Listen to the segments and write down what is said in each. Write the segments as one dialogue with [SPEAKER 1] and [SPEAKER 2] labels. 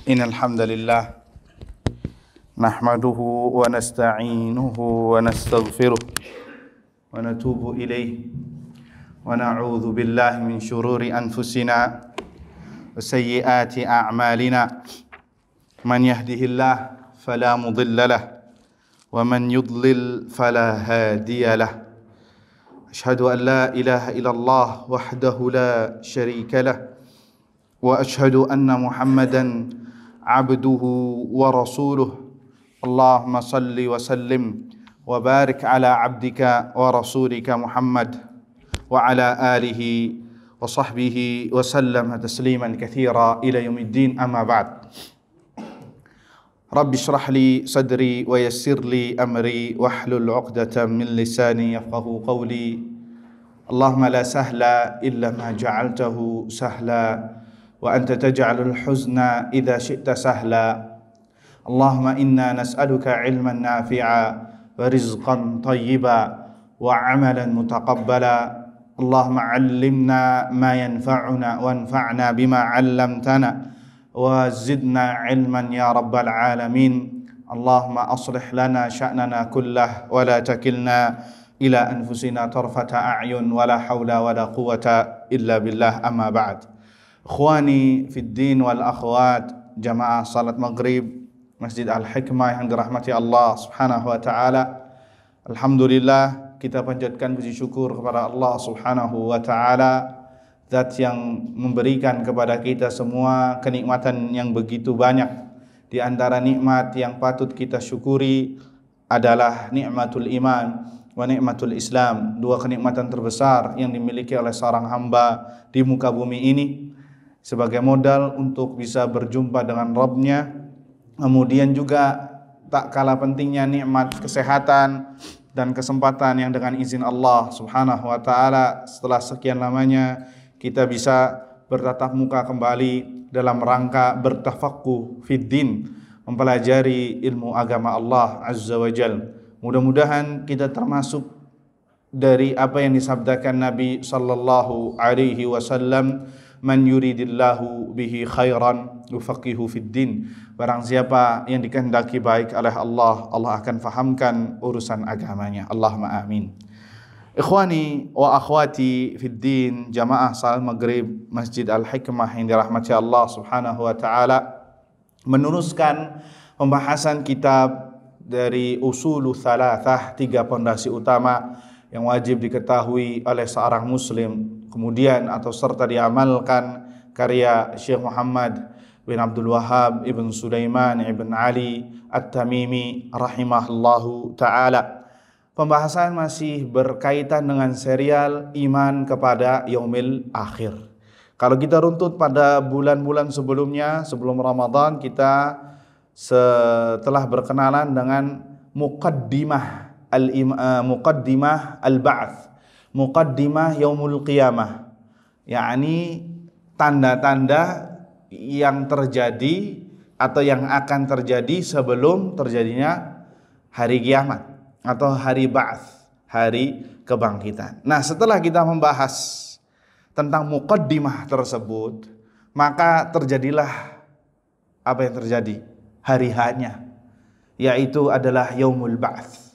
[SPEAKER 1] Innal hamdalillah nahmaduhu wa nasta'inuhu wa nastaghfiruh wa natubu ilayh wa na'udzu billahi min shururi anfusina wa sayyiati a'malina. Man yahdihillah fala mudilla lah wa man yudlil fala hadiya lah. Ashhadu an la ilaha illallah wahdahu la syarika lah wa ashhadu anna Muhammadan abduhu wa rasuluh. Allahumma salli wa sallim wa barik ala abdika wa rasulika Muhammad wa ala alihi wa sahbihi wa sallam tasliman katsira ila yaumiddin, amma ba'd. Rabbi shrah li sadri wa yassir li amri wahlul 'uqdatam min lisani yafqahu qawli. Allahumma la sahla illa ma ja'altahu sahla wa anta taj'alul huzna idza syi'ta sahla. Allahumma inna nas'aluka ilman nafi'a wa rizqan thayyiba wa 'amalan mutaqabbala. Allahumma 'allimna ma yanfa'una wanfa'na bima 'allamtana wa zidna ilman ya rabbal alamin. Allahumma aslih lana sya'nana kullah wa la takilna ila anfusina tarfata a'yun wa la hawla wa la quwwata illa billah, amma ba'd. Ikhwani fid din wal akhwat, jamaah salat maghrib Masjid Al-Hikmah yang dirahmati Allah Subhanahu wa taala. Alhamdulillah, kita panjatkan puji syukur kepada Allah Subhanahu wa taala, zat yang memberikan kepada kita semua kenikmatan yang begitu banyak. Di antara nikmat yang patut kita syukuri adalah nikmatul iman wa nikmatul Islam, dua kenikmatan terbesar yang dimiliki oleh seorang hamba di muka bumi ini sebagai modal untuk bisa berjumpa dengan Rabb-Nya. Kemudian juga tak kalah pentingnya nikmat kesehatan dan kesempatan yang dengan izin Allah Subhanahu wa taala setelah sekian lamanya kita bisa bertatap muka kembali dalam rangka bertafaqquh fid din, mempelajari ilmu agama Allah Azza wa Jalla. Mudah-mudahan kita termasuk dari apa yang disabdakan Nabi sallallahu alaihi wasallam, man yuridillahu bihi khairan yufaqihu fid din. Barang siapa yang dikehendaki baik oleh Allah, Allah akan fahamkan urusan agamanya. Allahumma amin. Ikhwani wa akhwati fid din, jamaah salat maghrib Masjid Al-Hikmah yang dirahmati Allah Subhanahu wa taala, meneruskan pembahasan kitab dari Usulu Thalathah, tiga pondasi utama yang wajib diketahui oleh seorang muslim, kemudian atau serta diamalkan, karya Syekh Muhammad bin Abdul Wahhab ibn Sulaiman ibn Ali At-Tamimi rahimahullahu ta'ala. Pembahasan masih berkaitan dengan serial iman kepada yaumil akhir. Kalau kita runtut pada bulan-bulan sebelumnya, sebelum Ramadan, kita setelah berkenalan dengan muqaddimah al-ba'ts, muqaddimah yaumul qiyamah, yakni tanda-tanda yang terjadi atau yang akan terjadi sebelum terjadinya hari kiamat atau hari ba'ts, hari kebangkitan. Nah, setelah kita membahas tentang muqaddimah tersebut, maka terjadilah apa yang terjadi? Hari H-nya, yaitu adalah yaumul ba'ts.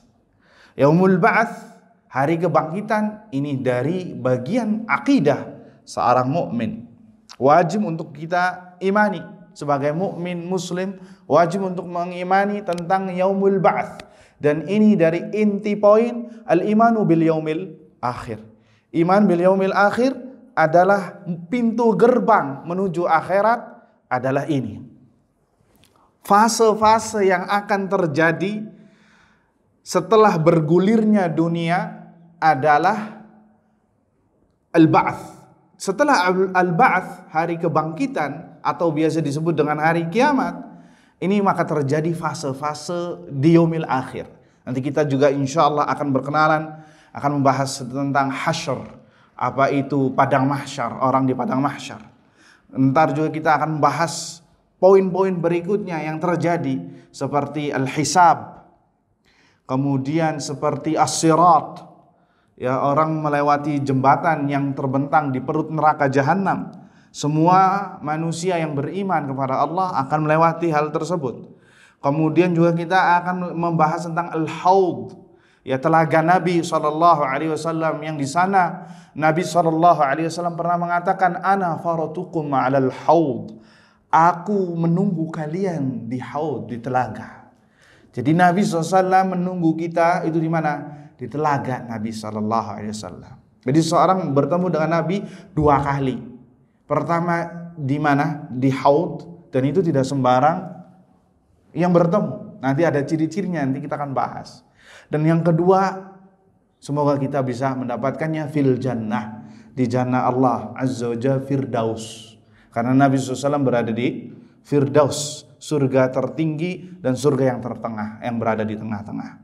[SPEAKER 1] Yaumul ba'ts, hari kebangkitan, ini dari bagian akidah seorang mukmin. Wajib untuk kita imani sebagai mukmin muslim, wajib untuk mengimani tentang yaumul ba'ts. Dan ini dari inti poin al-imanu bil yaumil akhir. Iman bil yaumil akhir adalah pintu gerbang menuju akhirat, adalah ini. Fase-fase yang akan terjadi setelah bergulirnya dunia adalah al-ba'ts. Setelah al-ba'ts, hari kebangkitan atau biasa disebut dengan hari kiamat, ini maka terjadi fase-fase di yaumil akhir. Nanti kita juga insya Allah akan berkenalan, akan membahas tentang hasyr. Apa itu padang mahsyar, orang di padang mahsyar. Ntar juga kita akan membahas poin-poin berikutnya yang terjadi, seperti al-hisab, kemudian seperti as-sirat, ya, orang melewati jembatan yang terbentang di perut neraka jahanam. Semua manusia yang beriman kepada Allah akan melewati hal tersebut. Kemudian juga kita akan membahas tentang al-haud, ya, telaga Nabi SAW, yang di sana Nabi SAW pernah mengatakan, ana faratukum ma'alal haud, aku menunggu kalian di haud, di telaga. Jadi Nabi SAW menunggu kita itu di mana? Di telaga Nabi SAW. Jadi seorang bertemu dengan Nabi 2 kali. Pertama di mana? Di haud, dan itu tidak sembarang yang bertemu. Nanti ada ciri-cirinya, nanti kita akan bahas. Dan yang kedua, semoga kita bisa mendapatkannya fil jannah, di jannah Allah Azza wa Jalla, Firdaus. Karena Nabi SAW berada di Firdaus, surga tertinggi dan surga yang tertengah, yang berada di tengah-tengah.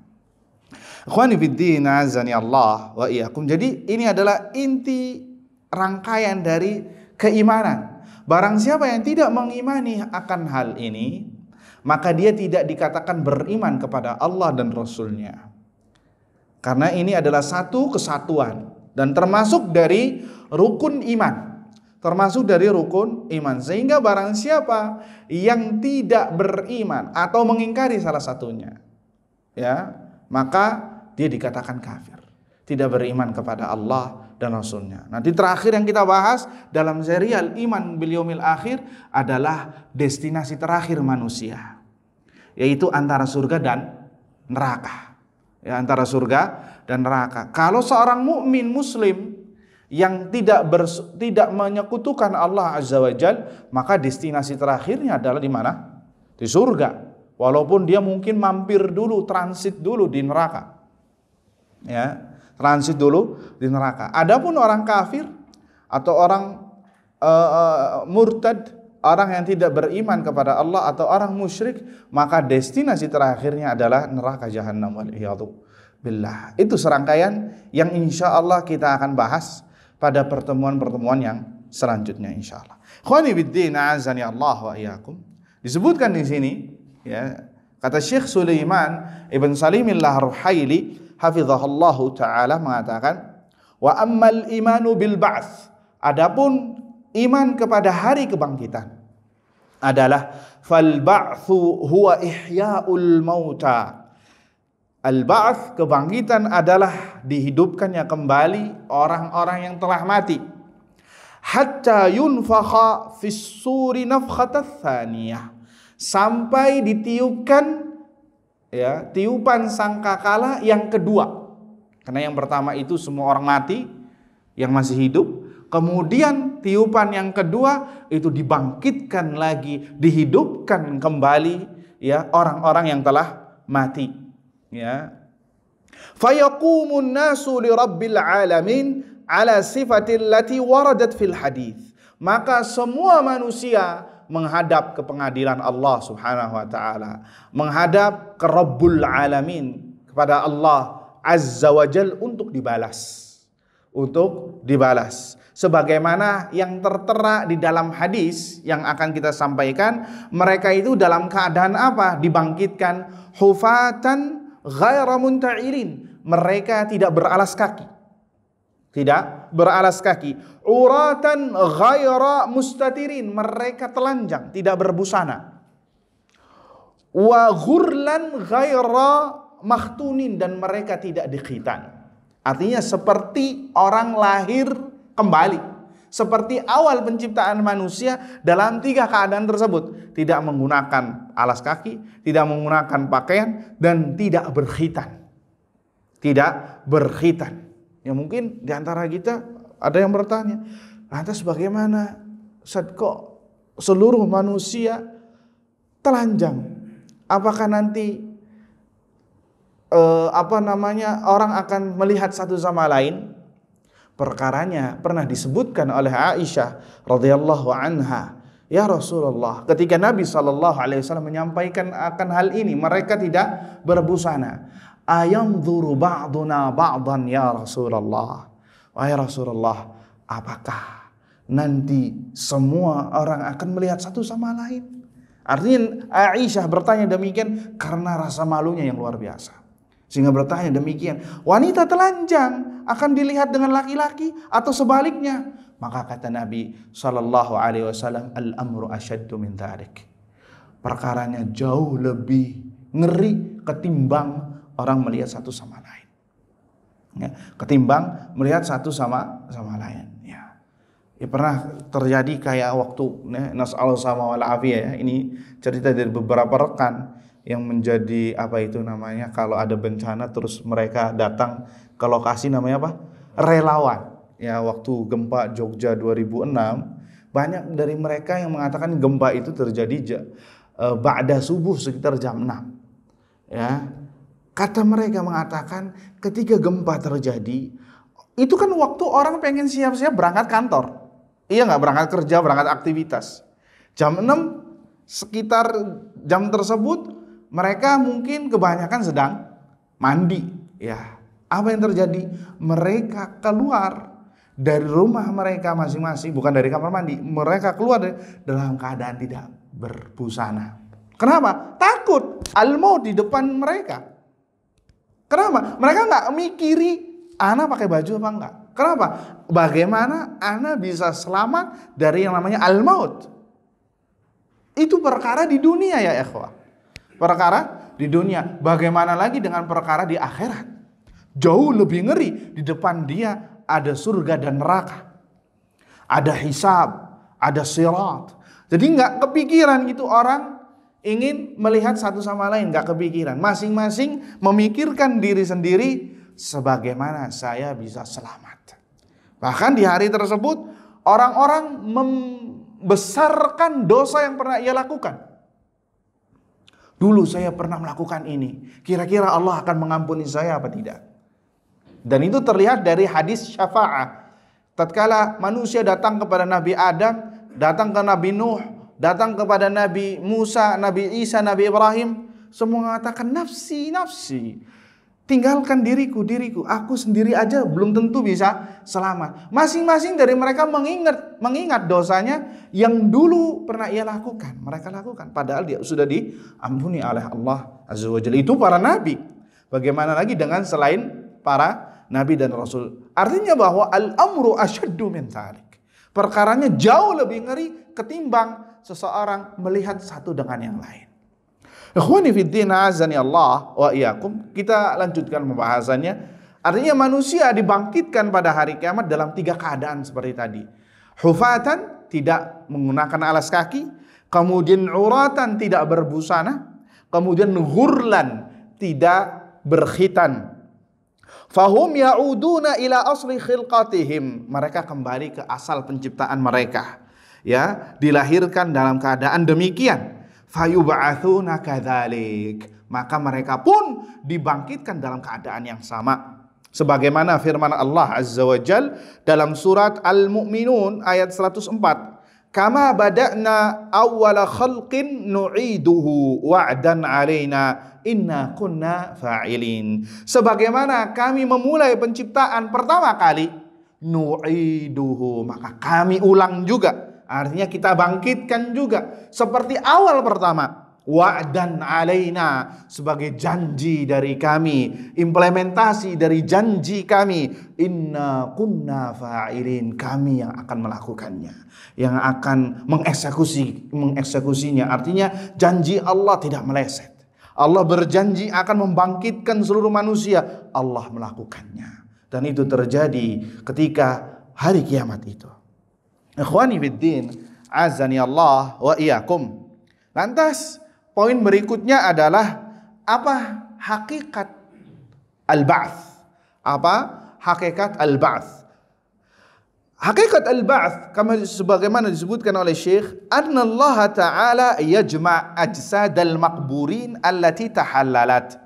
[SPEAKER 1] Ikhwani fiddin, azani Allah wa iyyakum. Jadi ini adalah inti rangkaian dari keimanan. Barang siapa yang tidak mengimani akan hal ini, maka dia tidak dikatakan beriman kepada Allah dan Rasul-Nya. Karena ini adalah satu kesatuan dan termasuk dari rukun iman. Termasuk dari rukun iman. Sehingga barang siapa yang tidak beriman atau mengingkari salah satunya, ya, maka dia dikatakan kafir, tidak beriman kepada Allah dan Rasul-Nya. Nanti terakhir yang kita bahas dalam serial Iman bil Yaumil Akhir adalah destinasi terakhir manusia, yaitu antara surga dan neraka. Ya, antara surga dan neraka. Kalau seorang mukmin muslim yang tidak menyekutukan Allah Azza wa Jalla, maka destinasi terakhirnya adalah di mana? Di surga. Walaupun dia mungkin mampir dulu, transit dulu di neraka. Ya, transit dulu di neraka. Adapun orang kafir atau orang murtad, orang yang tidak beriman kepada Allah atau orang musyrik, maka destinasi terakhirnya adalah neraka jahanam, wal'iyadu billah. Itu serangkaian yang insya Allah kita akan bahas pada pertemuan-pertemuan yang selanjutnya insya Allah. Khawani biddin, azani Allah wa iyyakum. Disebutkan di sini, ya, kata Syekh Sulaiman Ibn Salimillah Ruhaili hafizahullahu ta'ala mengatakan, wa ammal imanu bil ba'ts, adapun iman kepada hari kebangkitan adalah fal ba'tsu huwa ihya'ul mauta. Al ba'ts, kebangkitan, adalah dihidupkannya kembali orang-orang yang telah mati. Hatta yunfakha fis suri nafkhatats tsaniyah, sampai ditiupkan, ya, tiupan sangkakala yang kedua. Karena yang pertama itu semua orang mati yang masih hidup. Kemudian tiupan yang kedua itu dibangkitkan lagi, dihidupkan kembali, ya, orang-orang yang telah mati, ya. Fayaqumun nasu li rabbil alamin ala sifatil lati waradat fil hadis. Maka semua manusia menghadap ke pengadilan Allah Subhanahu wa taala, menghadap ke Rabbul Alamin, kepada Allah Azza wa Jal, untuk dibalas sebagaimana yang tertera di dalam hadis yang akan kita sampaikan. Mereka itu dalam keadaan apa? Dibangkitkan hufatan ghaira munta'irin, mereka tidak beralas kaki. Uratan ghaira mustatirin, mereka telanjang, tidak berbusana. Wa ghurlan ghaira makhtunin, dan mereka tidak dikhitan. Artinya seperti orang lahir kembali, seperti awal penciptaan manusia dalam 3 keadaan tersebut. Tidak menggunakan alas kaki, tidak menggunakan pakaian, dan tidak berkhitan. Ya, mungkin diantara kita ada yang bertanya, lantas bagaimana Ustaz, kok seluruh manusia telanjang? Apakah nanti orang akan melihat satu sama lain? Perkaranya pernah disebutkan oleh Aisyah radhiyallahu anha, ya Rasulullah, ketika Nabi SAW menyampaikan akan hal ini, mereka tidak berbusana. Ayanzuru ba'duna ba'dan ya Rasulullah, wahai Rasulullah, apakah nanti semua orang akan melihat satu sama lain? Artinya Aisyah bertanya demikian karena rasa malunya yang luar biasa, sehingga bertanya demikian. Wanita telanjang akan dilihat dengan laki-laki atau sebaliknya? Maka kata Nabi sallallahu alaihi wasallam, al-amru asyaddu min dzalik. Perkaranya jauh lebih ngeri ketimbang orang melihat satu sama lain. Ya, ketimbang melihat satu sama lain. Ya, pernah terjadi kayak waktu nas'allahu sama wal afiyah ya. Ini cerita dari beberapa rekan yang menjadi kalau ada bencana terus mereka datang ke lokasi, namanya apa? Relawan. Ya, waktu gempa Jogja 2006, banyak dari mereka yang mengatakan gempa itu terjadi ba'da subuh sekitar jam 6. Ya. Kata mereka mengatakan ketika gempa terjadi, itu kan waktu orang pengen siap-siap berangkat kantor. Iya nggak? Berangkat kerja, berangkat aktivitas. Jam 6 sekitar jam tersebut mereka mungkin kebanyakan sedang mandi. Ya, apa yang terjadi? Mereka keluar dari rumah mereka masing-masing, bukan dari kamar mandi. Mereka keluar dalam keadaan tidak berbusana. Kenapa? Takut al-maut di depan mereka. Kenapa? Mereka nggak mikiri ana pakai baju apa enggak. Kenapa? Bagaimana ana bisa selamat dari yang namanya al-maut? Itu perkara di dunia ya ikhwah. Perkara di dunia. Bagaimana lagi dengan perkara di akhirat? Jauh lebih ngeri. Di depan dia ada surga dan neraka. Ada hisab, ada sirat. Jadi nggak kepikiran gitu orang ingin melihat satu sama lain, nggak kepikiran. Masing-masing memikirkan diri sendiri sebagaimana saya bisa selamat. Bahkan di hari tersebut orang-orang membesarkan dosa yang pernah ia lakukan. Dulu saya pernah melakukan ini. Kira-kira Allah akan mengampuni saya apa tidak? Dan itu terlihat dari hadis syafa'ah. Tatkala manusia datang kepada Nabi Adam, datang ke Nabi Nuh, datang kepada Nabi Musa, Nabi Isa, Nabi Ibrahim, semua mengatakan nafsi, nafsi. Tinggalkan diriku, diriku. Aku sendiri aja belum tentu bisa selamat. Masing-masing dari mereka mengingat dosanya yang dulu pernah ia lakukan. Mereka lakukan. Padahal dia sudah diampuni oleh Allah Azza wa Jalla. Itu para nabi. Bagaimana lagi dengan selain para nabi dan rasul? Artinya bahwa al-amru asyaddu min dzalik. Perkaranya jauh lebih ngeri ketimbang seseorang melihat satu dengan yang lain. Ikhwani fiddin azani Allah wa iyyakum. Kita lanjutkan pembahasannya. Artinya manusia dibangkitkan pada hari kiamat dalam 3 keadaan seperti tadi. Hufatan, tidak menggunakan alas kaki. Kemudian uratan, tidak berbusana. Kemudian ghurlan, tidak berkhitan. Fahum ya'uduna ila asli khilqatihim. Mereka kembali ke asal penciptaan mereka. Ya, dilahirkan dalam keadaan demikian. Fayub'atsuna kadzalik, maka mereka pun dibangkitkan dalam keadaan yang sama. Sebagaimana firman Allah Azza wa Jal dalam surat Al-Mu'minun ayat 104, kama bada'na awwala khalqin nu'iduhu wa'dan 'alaina inna kunna fa'ilin. Sebagaimana kami memulai penciptaan pertama kali, nu'iduhu, maka kami ulang juga. Artinya kita bangkitkan juga seperti awal pertama. Wa'dan alaina, sebagai janji dari kami, implementasi dari janji kami. Inna kunna fa'ilin, kami yang akan melakukannya, yang akan mengeksekusinya. Artinya janji Allah tidak meleset. Allah berjanji akan membangkitkan seluruh manusia. Allah melakukannya. Dan itu terjadi ketika hari kiamat itu. Ikhwani fiddin, azani Allah wa iyyakum. Lantas poin berikutnya adalah apa hakikat al-ba'ts? Apa hakikat al-ba'ts? Hakikat al-ba'ts sebagaimana disebutkan oleh Syekh, anna Allah Ta'ala yajma' ajsadal maqburin allati tahallalat.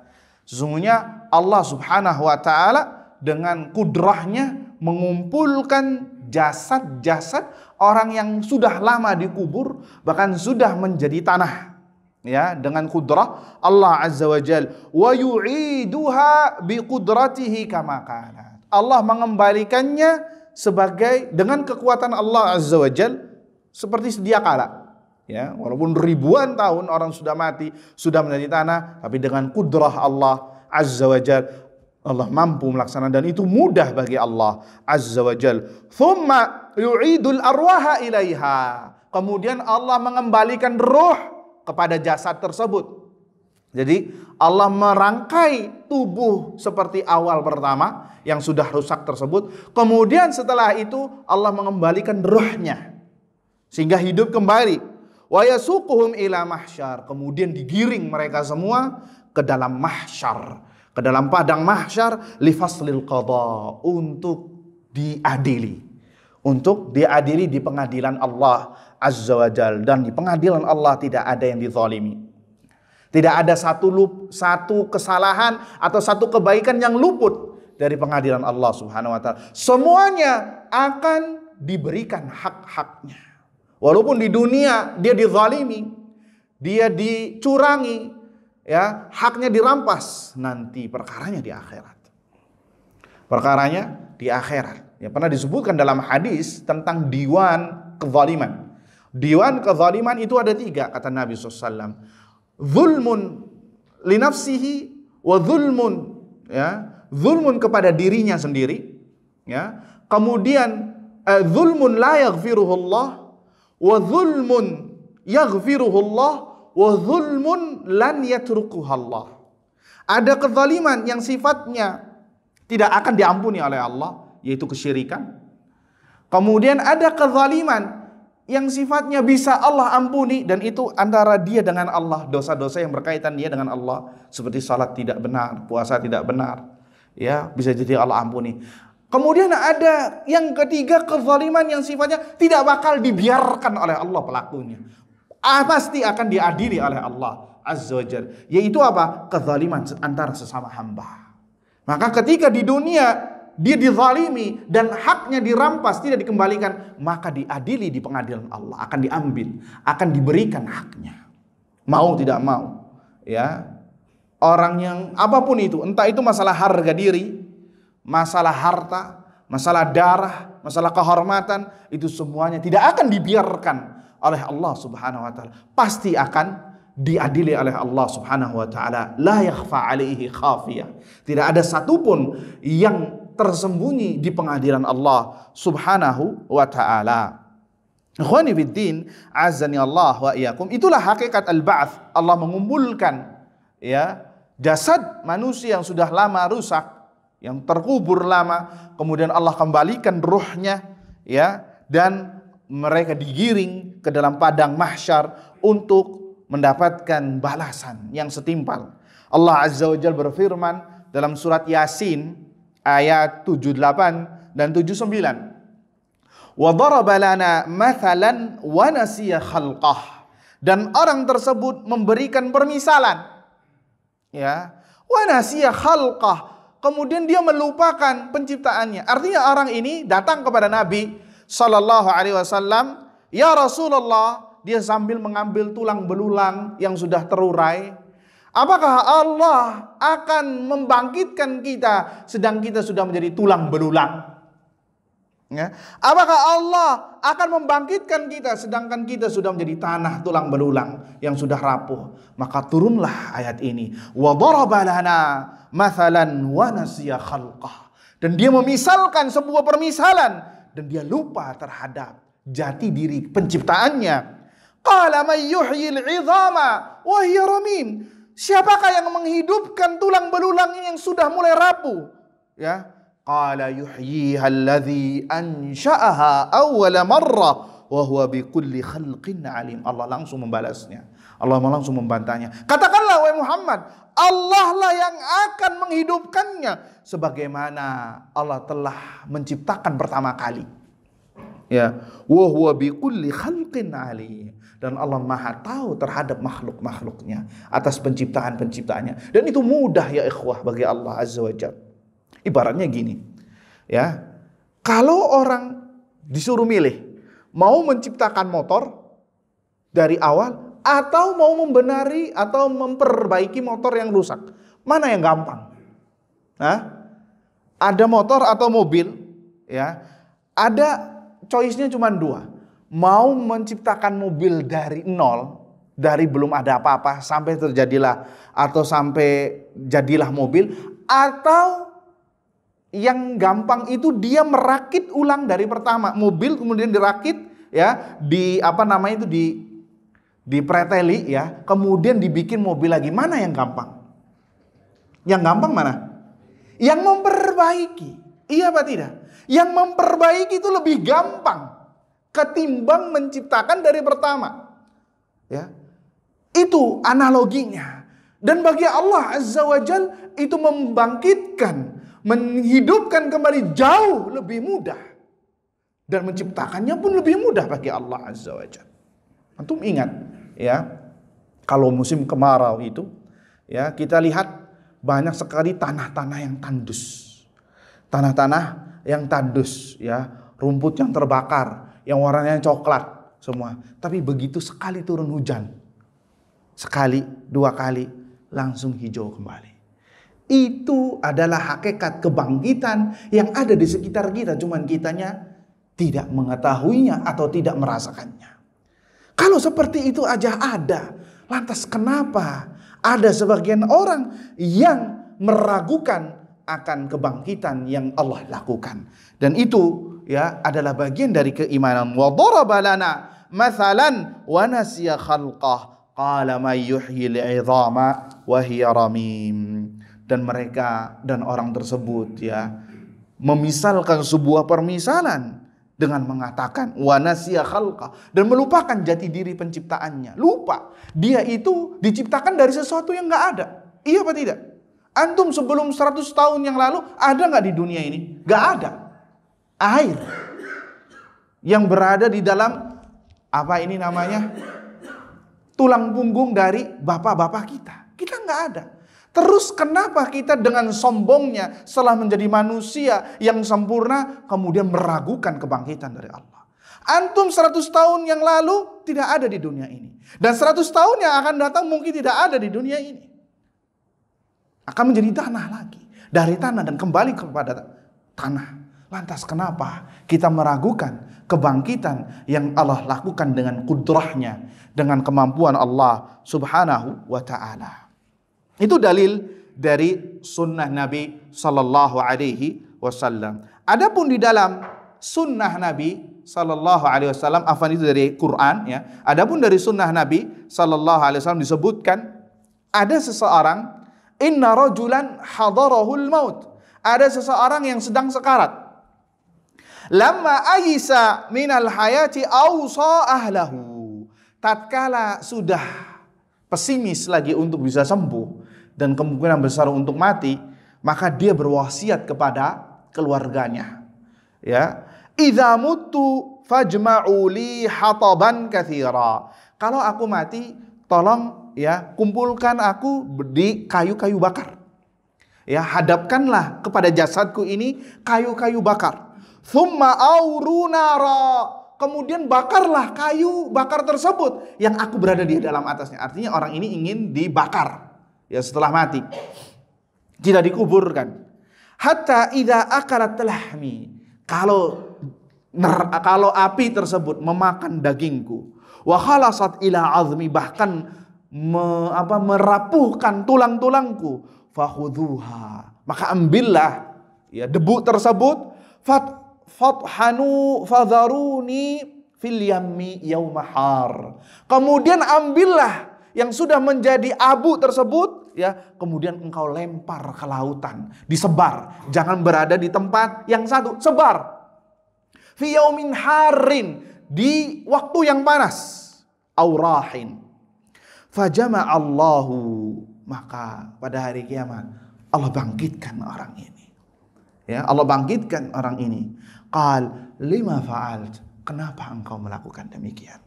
[SPEAKER 1] Sesungguhnya Allah Subhanahu wa taala dengan kudrahnya mengumpulkan jasad-jasad orang yang sudah lama dikubur, bahkan sudah menjadi tanah, ya, dengan kudrah Allah Azza wa Jal. Wa yu'iduha biqudratihi kama kanat. Allah mengembalikannya dengan kekuatan Allah Azza wa Jal seperti sedia kala. Ya, walaupun ribuan tahun orang sudah mati, sudah menjadi tanah, tapi dengan kudrah Allah Azza wa Jal Allah mampu melaksanakan, dan itu mudah bagi Allah Azza wa Jal. Thumma yu'idul arwaha ilaiha. Kemudian Allah mengembalikan ruh kepada jasad tersebut. Jadi Allah merangkai tubuh seperti awal pertama yang sudah rusak tersebut. Kemudian setelah itu Allah mengembalikan ruhnya sehingga hidup kembali. Wa yasuquhum ila mahsyar. Kemudian digiring mereka semua ke dalam mahsyar, ke dalam padang mahsyar, li faslil qada, untuk diadili. Untuk diadili di pengadilan Allah Azza wa Jal. Dan di pengadilan Allah tidak ada yang dizalimi. Tidak ada satu kesalahan atau satu kebaikan yang luput dari pengadilan Allah Subhanahu wa taala. Semuanya akan diberikan hak-haknya. Walaupun di dunia dia dizalimi, dia dicurangi, ya, haknya dirampas, nanti perkaranya di akhirat. Perkaranya di akhirat. Ya, pernah disebutkan dalam hadis tentang diwan kezaliman. Diwan kezaliman itu ada 3 kata Nabi SAW. Zulmun li nafsihi wa zulmun, ya, zulmun kepada dirinya sendiri, ya. Kemudian zulmun la yaghfiruhullah wa zulmun yaghfiruhullah wa zulmun lan yatrukuhallah. Ada kezaliman yang sifatnya tidak akan diampuni oleh Allah, yaitu kesyirikan. Kemudian ada kezaliman yang sifatnya bisa Allah ampuni, dan itu antara dia dengan Allah, dosa-dosa yang berkaitan dia dengan Allah, seperti salat tidak benar, puasa tidak benar, ya, bisa jadi Allah ampuni. Kemudian ada yang ketiga, kezaliman yang sifatnya tidak bakal dibiarkan oleh Allah pelakunya, pasti akan diadili oleh Allah Azza wa Jalla, yaitu apa? Kezaliman antara sesama hamba. Maka ketika di dunia dia dizalimi dan haknya dirampas, tidak dikembalikan, maka diadili di pengadilan Allah, akan diambil, akan diberikan haknya. Mau tidak mau, ya. Orang yang apapun itu, entah itu masalah harga diri, masalah harta, masalah darah, masalah kehormatan, itu semuanya tidak akan dibiarkan oleh Allah Subhanahu wa taala. Pasti akan diadili oleh Allah Subhanahu wa taala. La yakhfa alaihi khafiyah. Tidak ada satupun yang tersembunyi di pengadilan Allah Subhanahu wa ta'ala. Ikhwani fiddin, azani Allah wa iyyakum. Itulah hakikat al-ba'ts. Allah mengumpulkan, ya, jasad manusia yang sudah lama rusak, yang terkubur lama, kemudian Allah kembalikan ruhnya, ya, dan mereka digiring ke dalam padang mahsyar untuk mendapatkan balasan yang setimpal. Allah Azza wa Jalla berfirman dalam surat Yasin ayat 78 dan 79. Wa daraba lana mathalan wa nasiya khalqah. Dan orang tersebut memberikan permisalan, ya, wa nasiya khalqah. Kemudian dia melupakan penciptaannya. Artinya orang ini datang kepada Nabi sallallahu alaihi wasallam, "Ya Rasulullah," dia sambil mengambil tulang belulang yang sudah terurai. Apakah Allah akan membangkitkan kita sedang kita sudah menjadi tulang belulang? Ya. Apakah Allah akan membangkitkan kita sedangkan kita sudah menjadi tanah tulang belulang yang sudah rapuh? Maka turunlah ayat ini. Wa daraba lana mathalan wa nasiya khalqah. Dan dia memisalkan sebuah permisalan dan dia lupa terhadap jati diri penciptaannya. Qala may yuhyil 'idhama wa hiya ramim. Siapakah yang menghidupkan tulang belulang yang sudah mulai rapuh? Ya, qala yuhyiha alladhi ansha'aha awwala marrah wa huwa bikulli khalqin alim. Allah langsung membalasnya. Allah langsung membantahnya. Katakanlah wahai Muhammad, Allah lah yang akan menghidupkannya sebagaimana Allah telah menciptakan pertama kali. Ya, wa huwa bikulli khalqin alim. Dan Allah Maha tahu terhadap makhluk-makhluknya, atas penciptaan-penciptaannya. Dan itu mudah ya ikhwah bagi Allah Azza wa Jalla. Ibaratnya gini, ya, kalau orang disuruh milih, mau menciptakan motor dari awal atau mau membenari atau memperbaiki motor yang rusak, mana yang gampang? Hah? Ada motor atau mobil, ya, ada choice-nya cuma 2. Mau menciptakan mobil dari nol, dari belum ada apa-apa sampai terjadilah atau sampai jadilah mobil, atau Yang gampang itu dia merakit ulang dari pertama. Mobil kemudian dirakit ya, dipreteli ya, kemudian dibikin mobil lagi. Mana yang gampang? Yang gampang mana? Yang memperbaiki. Iya apa tidak? Yang memperbaiki itu lebih gampang ketimbang menciptakan dari pertama. Ya. Itu analoginya. Dan bagi Allah Azza wa Jal itu membangkitkan, menghidupkan kembali jauh lebih mudah. Dan menciptakannya pun lebih mudah bagi Allah Azza wa Jal. Antum ingat ya, kalau musim kemarau itu ya, kita lihat banyak sekali tanah-tanah yang tandus. Tanah-tanah yang tandus ya, rumput yang terbakar, yang warnanya coklat semua. Tapi begitu sekali turun hujan, sekali, dua kali, langsung hijau kembali. Itu adalah hakikat kebangkitan yang ada di sekitar kita. Cuman kitanya tidak mengetahuinya atau tidak merasakannya. Kalau seperti itu aja ada, lantas kenapa ada sebagian orang yang meragukan akan kebangkitan yang Allah lakukan? Dan itu ya adalah bagian dari keimanan. Wa daraba lana mathalan wa nasiya khalqah qala may yuhyil 'idhama wa hiya ramim. Dan mereka dan orang tersebut ya memisalkan sebuah permisalan dengan mengatakan wa nasiya khalqah, dan melupakan jati diri penciptaannya. Lupa dia itu diciptakan dari sesuatu yang enggak ada. Iya apa tidak? Antum sebelum 100 tahun yang lalu ada enggak di dunia ini? Enggak ada. Air yang berada di dalam tulang punggung dari bapak-bapak kita. Kita enggak ada. Terus kenapa kita dengan sombongnya setelah menjadi manusia yang sempurna kemudian meragukan kebangkitan dari Allah? Antum 100 tahun yang lalu tidak ada di dunia ini. Dan 100 tahun yang akan datang mungkin tidak ada di dunia ini. Akan menjadi tanah lagi. Dari tanah dan kembali kepada tanah. Lantas kenapa kita meragukan kebangkitan yang Allah lakukan dengan kudrahnya, dengan kemampuan Allah subhanahu wa ta'ala? Itu dalil dari sunnah Nabi sallallahu alaihi wasallam. Adapun di dalam sunnah Nabi sallallahu alaihi wasallam, itu dari Quran ya. Adapun dari sunnah Nabi sallallahu alaihi wasallam disebutkan ada seseorang, inna rajulan hadarahul maut. Ada seseorang yang sedang sekarat. Lamma ayisa minal hayati awsa ahlahu. Tatkala sudah pesimis lagi untuk bisa sembuh dan kemungkinan besar untuk mati, maka dia berwasiat kepada keluarganya. Ya, idza mutu fajma'u li hataban katsira. Kalau aku mati, tolong ya kumpulkan aku di kayu-kayu bakar. Ya, hadapkanlah kepada jasadku ini kayu-kayu bakar. Tsumma auru nara. Kemudian bakarlah kayu bakar tersebut yang aku berada di dalam atasnya. Artinya orang ini ingin dibakar. Ya, setelah mati tidak dikuburkan. Hatta idza akalat lahmi, kalau api tersebut memakan dagingku, wa khalasat ila azmi, bahkan merapuhkan tulang-tulangku, fakhudhuha, maka ambillah ya debu tersebut, fathanu fadharuni fil yammi yaumahar, kemudian ambillah yang sudah menjadi abu tersebut ya, kemudian engkau lempar ke lautan, disebar, jangan berada di tempat yang satu, sebar. Fi yaumin harin, di waktu yang panas, aurahin. Fajama'allahu, maka pada hari kiamat Allah bangkitkan orang ini. Ya, Allah bangkitkan orang ini. Qal lima fa'alt, kenapa engkau melakukan demikian?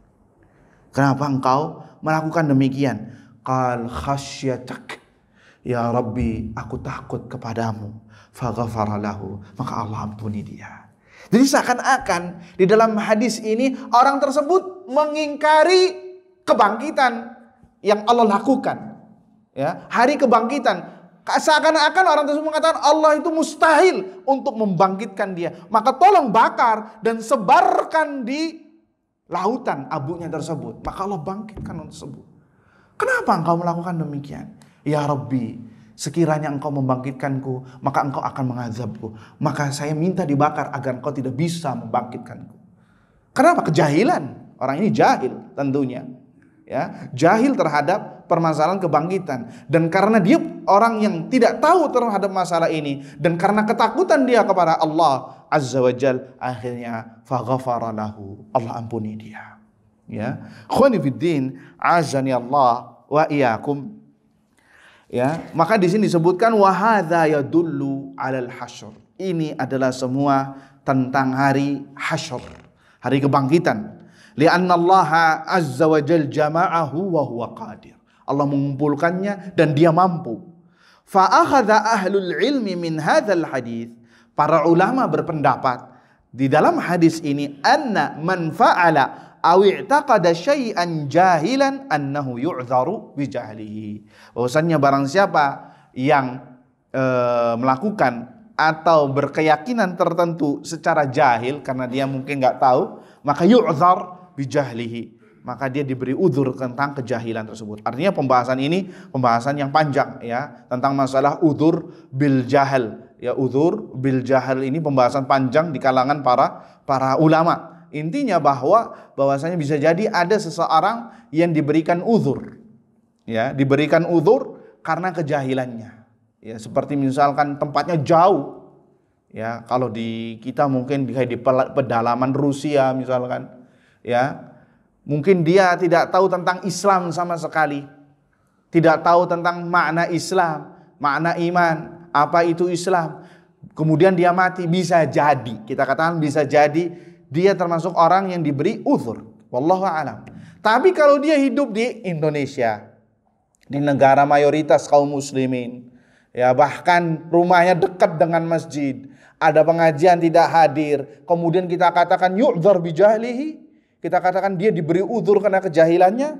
[SPEAKER 1] Kenapa engkau melakukan demikian? Qal khasyatak, ya Rabbi, aku takut kepadamu. Faghafara lahu, maka Allah ampuni dia. Jadi seakan-akan di dalam hadis ini orang tersebut mengingkari kebangkitan yang Allah lakukan. Ya, hari kebangkitan. Seakan-akan orang tersebut mengatakan Allah itu mustahil untuk membangkitkan dia. Maka tolong bakar dan sebarkan di lautan abunya tersebut. Maka Allah bangkitkan orang tersebut. Kenapa engkau melakukan demikian? Ya Rabbi, sekiranya engkau membangkitkanku, maka engkau akan mengazabku. Maka saya minta dibakar agar engkau tidak bisa membangkitkanku. Kenapa? Kejahilan. Orang ini jahil tentunya. Ya, jahil terhadap permasalahan kebangkitan. Dan karena dia orang yang tidak tahu terhadap masalah ini, dan karena ketakutan dia kepada Allah Azza wa Jal, akhirnya faghafara lahu, Allah ampuni dia. Ya, khawani fiddin, azani Allah wa iyyakum. Ya, maka di sini disebutkan wa hadza yadullu 'alal hasyr. Ini adalah semua tentang hari hasyr, hari kebangkitan. Li'anna Allah azza wa jal jama'ahu wa huwa qadir. Allah mengumpulkannya dan dia mampu. Fa akhadha ahlul ilmi min hadzal hadits. Para ulama berpendapat di dalam hadis ini anna man fa'ala aw i'taqada syai'an jahilan annahu yu'dharu bi jahlihi. Bahwasannya barang siapa yang melakukan atau berkeyakinan tertentu secara jahil karena dia mungkin nggak tahu, maka yu'dhar bi jahlihi, maka dia diberi udzur tentang kejahilan tersebut. Artinya pembahasan ini pembahasan yang panjang ya, tentang masalah udzur bil jahal. Ya, udzur bil jahal ini pembahasan panjang di kalangan para ulama. Intinya bahwasanya bisa jadi ada seseorang yang diberikan uzur, ya, diberikan uzur karena kejahilannya, ya, seperti misalkan tempatnya jauh, ya, kalau di kita mungkin di pedalaman Rusia misalkan, ya, mungkin dia tidak tahu tentang Islam sama sekali, tidak tahu tentang makna Islam, makna iman, apa itu Islam, kemudian dia mati, bisa jadi, kita katakan bisa jadi dia termasuk orang yang diberi uzur, wallahu a'lam. Tapi kalau dia hidup di Indonesia, di negara mayoritas kaum muslimin, ya, bahkan rumahnya dekat dengan masjid, ada pengajian tidak hadir, kemudian kita katakan yu'dzar bi jahlihi, kita katakan dia diberi uzur karena kejahilannya,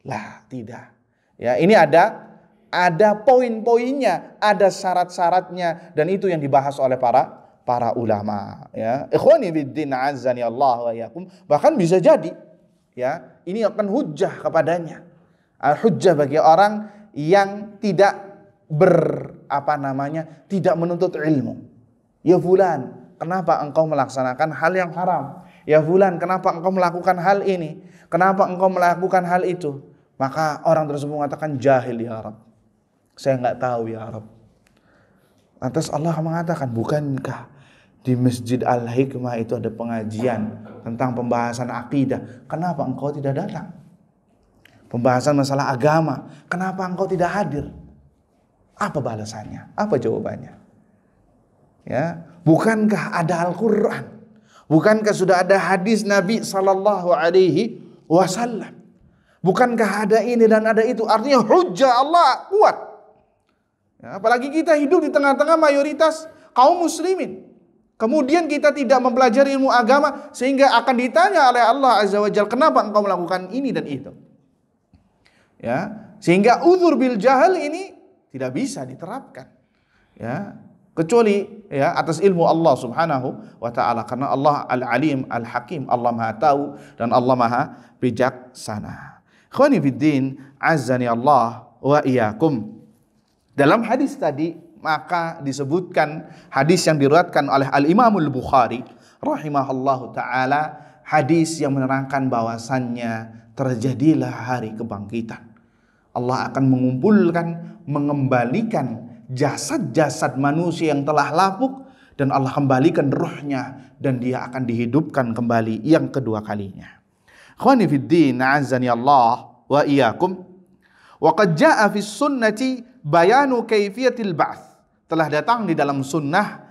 [SPEAKER 1] lah tidak. Ya, ini ada poin-poinnya, ada syarat-syaratnya, dan itu yang dibahas oleh para ulama, ya. Ikhwani fiddin, azani Allah wa iyyakum. Bahkan bisa jadi, ya, ini akan hujjah kepadanya. Hujjah bagi orang yang tidak tidak menuntut ilmu. Ya fulan, kenapa engkau melaksanakan hal yang haram? Ya fulan, kenapa engkau melakukan hal ini? Kenapa engkau melakukan hal itu? Maka orang tersebut mengatakan jahil ya Rabb. Saya enggak tahu ya Rabb. Lantas Allah mengatakan, bukankah di Masjid Al-Hikmah itu ada pengajian tentang pembahasan akidah? Kenapa engkau tidak datang? Pembahasan masalah agama, kenapa engkau tidak hadir? Apa balasannya? Apa jawabannya? Ya, bukankah ada Al-Qur'an? Bukankah sudah ada hadis Nabi sallallahu alaihi wasallam? Bukankah ada ini dan ada itu? Artinya hujjah Allah kuat. Ya, apalagi kita hidup di tengah-tengah mayoritas kaum muslimin. Kemudian kita tidak mempelajari ilmu agama sehingga akan ditanya oleh Allah Azza wa Jalla, kenapa engkau melakukan ini dan itu? Ya, sehingga uzur bil jahal ini tidak bisa diterapkan. Ya, kecuali ya atas ilmu Allah Subhanahu wa taala, karena Allah Al-Alim Al-Hakim, Allah Maha tahu dan Allah Maha bijaksana. Ikhwani fiddin, azani Allah wa iyyakum. Dalam hadis tadi maka disebutkan hadis yang diriwayatkan oleh Al-Imamul Bukhari rahimahullahu taala, hadis yang menerangkan bahwasannya terjadilah hari kebangkitan. Allah akan mengumpulkan, mengembalikan jasad-jasad manusia yang telah lapuk, dan Allah kembalikan ruhnya dan dia akan dihidupkan kembali yang kedua kalinya. Khawani fiddin, azani Allah wa iyyakum. Wa qad jaa fi sunnati bayanu kaifiyatil ba'ts. Telah datang di dalam sunnah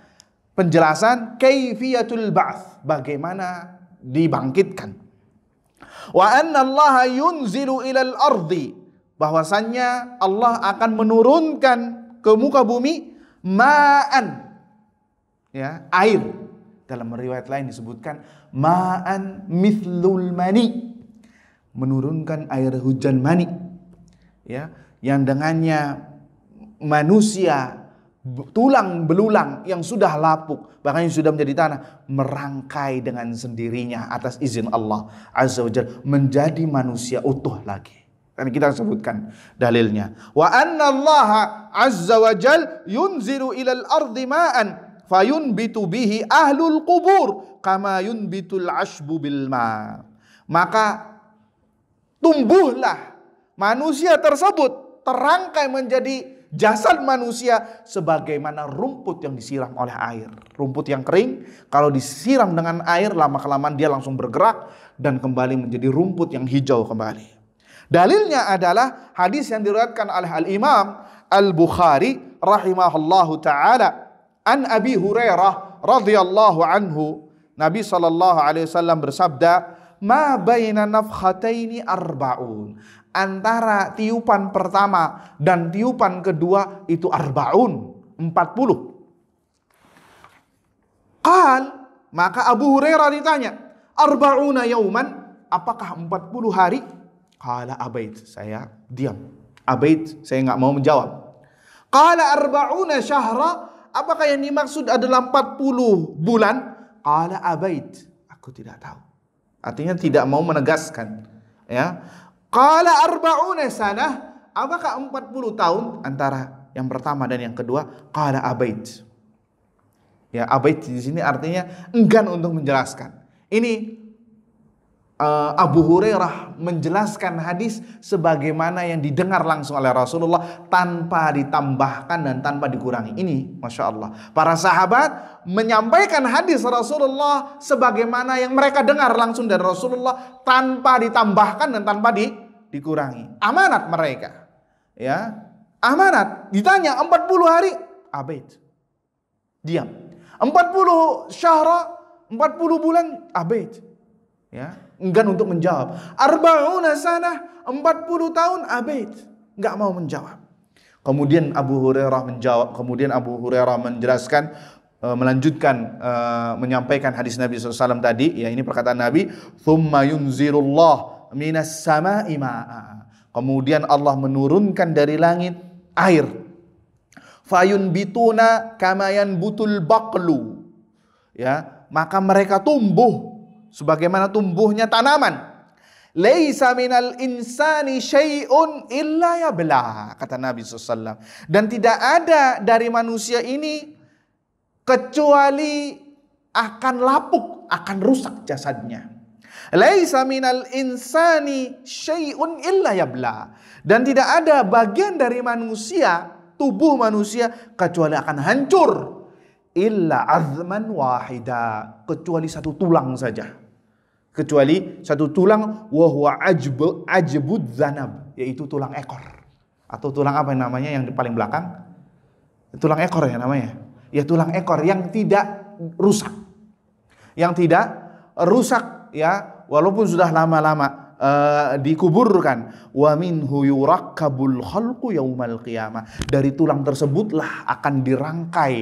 [SPEAKER 1] penjelasan kaifiyatul ba'ts, bagaimana dibangkitkan. Wa anna Allah yunzilu ilal ardi, bahwasannya Allah akan menurunkan ke muka bumi ma'an, ya, air. Dalam riwayat lain disebutkan ma'an mithlul mani, menurunkan air hujan mani, ya, yang dengannya manusia tulang belulang yang sudah lapuk, bahkan yang sudah menjadi tanah, merangkai dengan sendirinya atas izin Allah Azza wa Jalla menjadi manusia utuh lagi. Dan kita sebutkan dalilnya. Wa anna Allah azza wa jal yunzilu ilal ardi ma'an fayunbitu bihi ahlul qubur kama yunbitul ashbu bil ma. Maka tumbuhlah manusia tersebut terangkai menjadi jasad manusia sebagaimana rumput yang disiram oleh air. Rumput yang kering kalau disiram dengan air, lama-kelamaan dia langsung bergerak dan kembali menjadi rumput yang hijau kembali. Dalilnya adalah hadis yang diriwayatkan oleh Al-Imam Al-Bukhari rahimahullahu taala an Abi Hurairah radhiyallahu anhu, Nabi sallallahu alaihi wasallam bersabda, "Ma baina nafkhataini arba'un." Antara tiupan pertama dan tiupan kedua itu arba'un, 40. Qal, maka Abu Hurairah ditanya, "Arba'una yauman?" Apakah 40 hari? Qala abait, saya diam. Abait, saya enggak mau menjawab. Qala arba'una syahra, apakah yang dimaksud adalah 40 bulan? Qala abait, aku tidak tahu. Artinya tidak mau menegaskan, ya. Qala arba'una sanah, apakah 40 tahun antara yang pertama dan yang kedua? Qala abait. Ya, abait di sini artinya enggan untuk menjelaskan. Ini Abu Hurairah menjelaskan hadis sebagaimana yang didengar langsung oleh Rasulullah tanpa ditambahkan dan tanpa dikurangi. Ini Masya Allah, para sahabat menyampaikan hadis Rasulullah sebagaimana yang mereka dengar langsung dari Rasulullah tanpa ditambahkan dan tanpa dikurangi. Amanat mereka, ya, amanat. Ditanya 40 hari, abait, diam. 40 syahra, 40 bulan, abait, ya, enggan untuk menjawab. Arba'una sanah, 40 tahun, abait, enggak mau menjawab. Kemudian Abu Hurairah menjawab. Kemudian Abu Hurairah menjelaskan, melanjutkan menyampaikan hadis Nabi SAW tadi. Ya, ini perkataan Nabi. Thumma yunzirullah minas sama'i ma'a. Kemudian Allah menurunkan dari langit air. Fayunbituna kamayan butul baqlu. Ya, maka mereka tumbuh sebagaimana tumbuhnya tanaman. Laisa minal insani syai'un illa yabla, kata Nabi SAW. Dan tidak ada dari manusia ini kecuali akan lapuk, akan rusak jasadnya. Laisa minal insani syai'un illa yabla. Dan tidak ada bagian dari manusia, tubuh manusia, kecuali akan hancur. Illa azman wahida, kecuali satu tulang saja. Kecuali satu tulang, wa huwa ajbud zanab, yaitu tulang ekor. Atau tulang apa yang namanya yang di paling belakang? Tulang ekor ya namanya. Ya, tulang ekor yang tidak rusak. Yang tidak rusak, ya, walaupun sudah lama-lama dikuburkan. Wa minhu yurakkabul khalqu yaumal qiyamah. Dari tulang tersebutlah akan dirangkai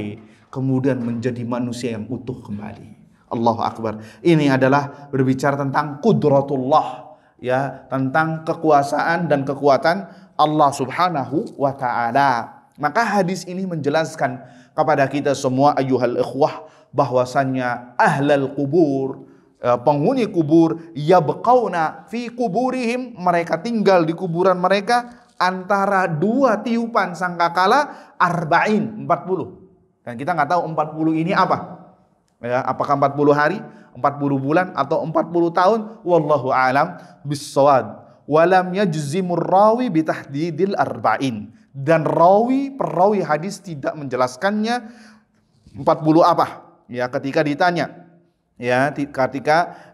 [SPEAKER 1] kemudian menjadi manusia yang utuh kembali. Allahu Akbar. Ini adalah berbicara tentang qudratullah, ya, tentang kekuasaan dan kekuatan Allah Subhanahu wa taala. Maka hadis ini menjelaskan kepada kita semua ayyuhal ikhwah bahwasannya ahlal kubur, penghuni kubur, yabqauna fi kuburihim, mereka tinggal di kuburan mereka antara dua tiupan sangkakala arba'in, 40. Dan kita nggak tahu 40 ini apa. Ya, apakah 40 hari, 40 bulan, atau 40 tahun? Wallahu a'lam bissawab. Walam yajzimur rawi bitahdidil arba'in. Dan perawi hadis tidak menjelaskannya 40 apa. Ya, ketika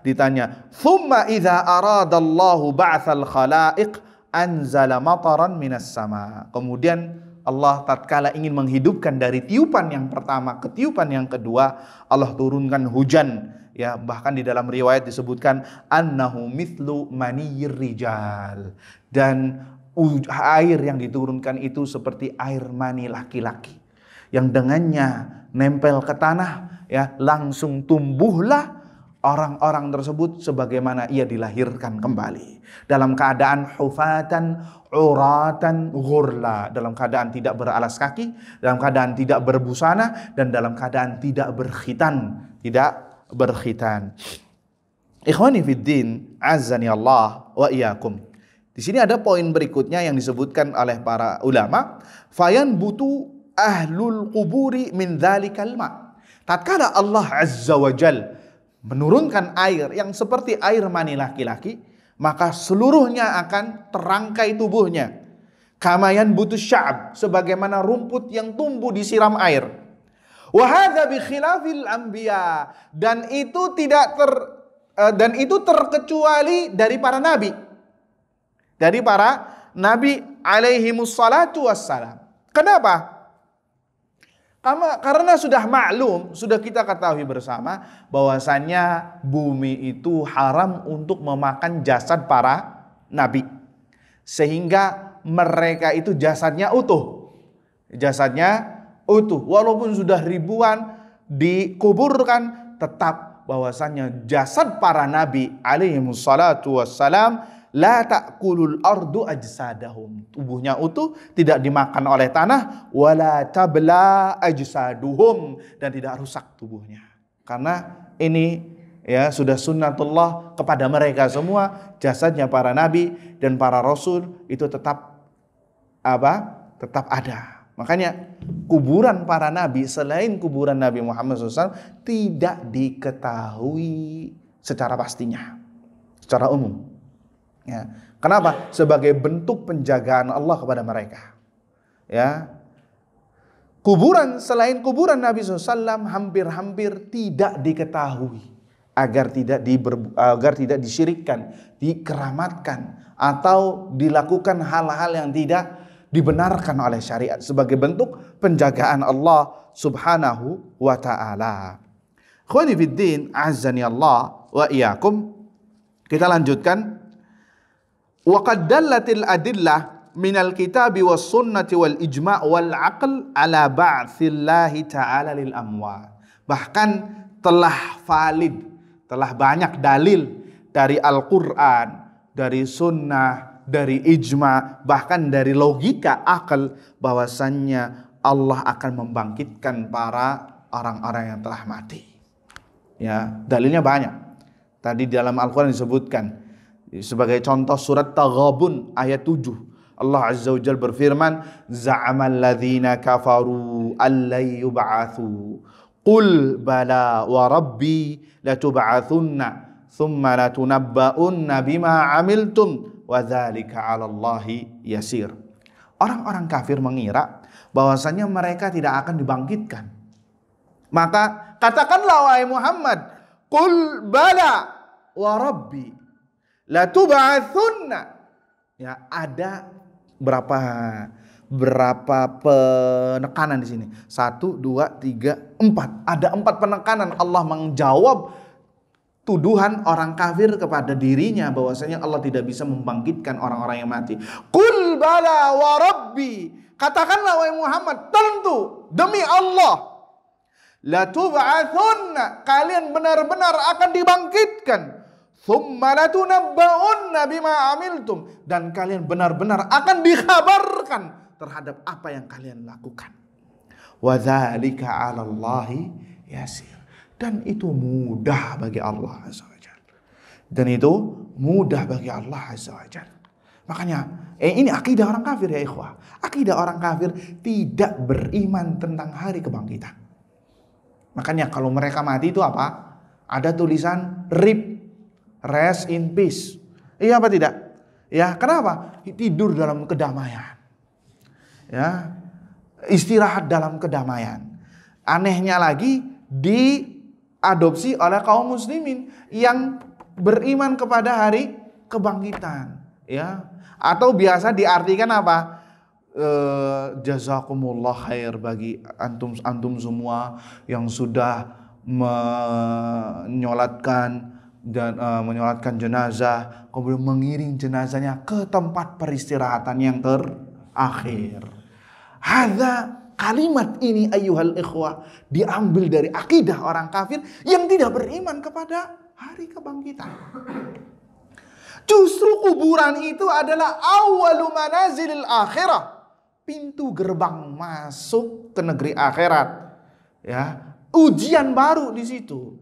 [SPEAKER 1] ditanya, thumma idza aradallahu ba'tsal khalaiq anzala mataran minas sama. Kemudian Allah tatkala ingin menghidupkan dari tiupan yang pertama ke tiupan yang kedua, Allah turunkan hujan. Ya, bahkan di dalam riwayat disebutkan annahu mithlu maniyir rijal. Dan air yang diturunkan itu seperti air mani laki-laki yang dengannya nempel ke tanah, ya, langsung tumbuhlah orang-orang tersebut sebagaimana ia dilahirkan kembali. Dalam keadaan hufatan, uratan, ghurla. Dalam keadaan tidak beralas kaki, dalam keadaan tidak berbusana, dan dalam keadaan tidak berkhitan. Ikhwani fiddin, azzani Allah wa iyyakum. Di sini ada poin berikutnya yang disebutkan oleh para ulama, fayan butu ahlul quburi min dzalikal ma. Tatkala Allah Azza wa Jal menurunkan air yang seperti air mani laki-laki, maka seluruhnya akan terangkai tubuhnya. Kamayan butu sya'ab, sebagaimana rumput yang tumbuh disiram air. Wa hadza bi khilafil anbiya, dan itu terkecuali dari para nabi. Dari para nabi alaihimus salatu wassalam. Kenapa? Karena sudah maklum, sudah kita ketahui bersama bahwasannya bumi itu haram untuk memakan jasad para nabi. Sehingga mereka itu jasadnya utuh. Jasadnya utuh. Walaupun sudah ribuan dikuburkan, tetap bahwasannya jasad para nabi alaihimus salatu wassalam la ta'kulul ardu ajsadahum. Tubuhnya utuh, tidak dimakan oleh tanah. Wala tabla ajsaduhum, dan tidak rusak tubuhnya. Karena ini ya sudah sunnatullah kepada mereka semua. Jasadnya para nabi dan para rasul itu tetap tetap ada. Makanya kuburan para nabi selain kuburan Nabi Muhammad SAW tidak diketahui secara pastinya, secara umum. Ya. Kenapa? Sebagai bentuk penjagaan Allah kepada mereka. Ya. Kuburan selain kuburan Nabi SAW hampir-hampir tidak diketahui agar tidak disyirikkan, dikeramatkan, atau dilakukan hal-hal yang tidak dibenarkan oleh syariat sebagai bentuk penjagaan Allah Subhanahu wa ta'ala. Khawani fiddin, azzani Allah wa iyyakum. Kita lanjutkan. Wa qad dallatil adillah minal kitabi was sunnati wal ijma' wal aql ala ba'tsillahi ta'ala lil amwat. Bahkan telah valid, telah banyak dalil dari Al-Qur'an, dari sunnah, dari ijma', bahkan dari logika akal bahwasannya Allah akan membangkitkan para orang-orang yang telah mati. Ya, dalilnya banyak. Tadi dalam Al-Qur'an disebutkan. Sebagai contoh surat Taghabun ayat 7. Allah Azza wa Jalla berfirman, za'amal ladzina kafaru allai yub'atsu. Qul bala wa rabbi latub'atsunna thumma latunabba'unna bima 'amiltum wa dzalika 'ala Allahi yasir. Orang-orang kafir mengira bahwasanya mereka tidak akan dibangkitkan. Maka katakanlah wahai Muhammad, qul bala wa rabbi la tub'atsunna. Ya, ada berapa penekanan di sini? 1, 2, 3, 4. Ada 4 penekanan. Allah menjawab tuduhan orang kafir kepada dirinya bahwasanya Allah tidak bisa membangkitkan orang-orang yang mati. Qul bala wa rabbi. Katakanlah wahai Muhammad, tentu demi Allah, la tub'atsunna, kalian benar-benar akan dibangkitkan. Tsumma latunabba'unna bima 'amiltum, dan kalian benar-benar akan dikhabarkan terhadap apa yang kalian lakukan. Wa dzalika 'ala Allahi yasir, dan itu mudah bagi Allah Azza wa Jalla. Dan itu mudah bagi Allah Azza wa Jalla. Makanya ini akidah orang kafir ya ikhwah. Akidah orang kafir tidak beriman tentang hari kebangkitan. Makanya kalau mereka mati itu apa? Ada tulisan RIP, rest in peace. Iya apa tidak? Ya, kenapa? Tidur dalam kedamaian. Ya, istirahat dalam kedamaian. Anehnya lagi diadopsi oleh kaum muslimin yang beriman kepada hari kebangkitan. Ya, atau biasa diartikan apa? Jazakumullah khair bagi antum semua yang sudah menyolatkan jenazah, kemudian mengiring jenazahnya ke tempat peristirahatan yang terakhir. Hadza, kalimat ini ayyuhal ikhwah diambil dari akidah orang kafir yang tidak beriman kepada hari kebangkitan. Justru kuburan itu adalah awalu manazilil akhirah, pintu gerbang masuk ke negeri akhirat. Ya, ujian baru di situ.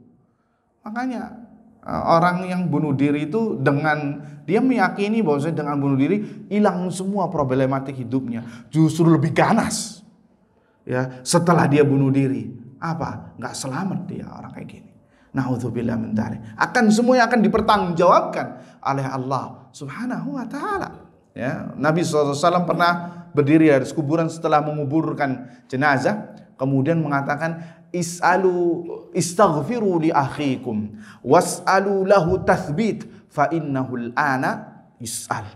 [SPEAKER 1] Makanya Orang yang bunuh diri itu dengan dia meyakini bahwasanya dengan bunuh diri hilang semua problematik hidupnya, justru lebih ganas. Ya, setelah dia bunuh diri, apa? Nggak selamat dia orang kayak gini. Nauzubillah min dzalik. Akan semuanya akan dipertanggungjawabkan oleh Allah Subhanahu wa taala. Ya, Nabi SAW pernah berdiri di atas kuburan setelah menguburkan jenazah, kemudian mengatakan, istaghfiru li akhikum was'alu lahu tathbit fa innahu al-ana yus'al.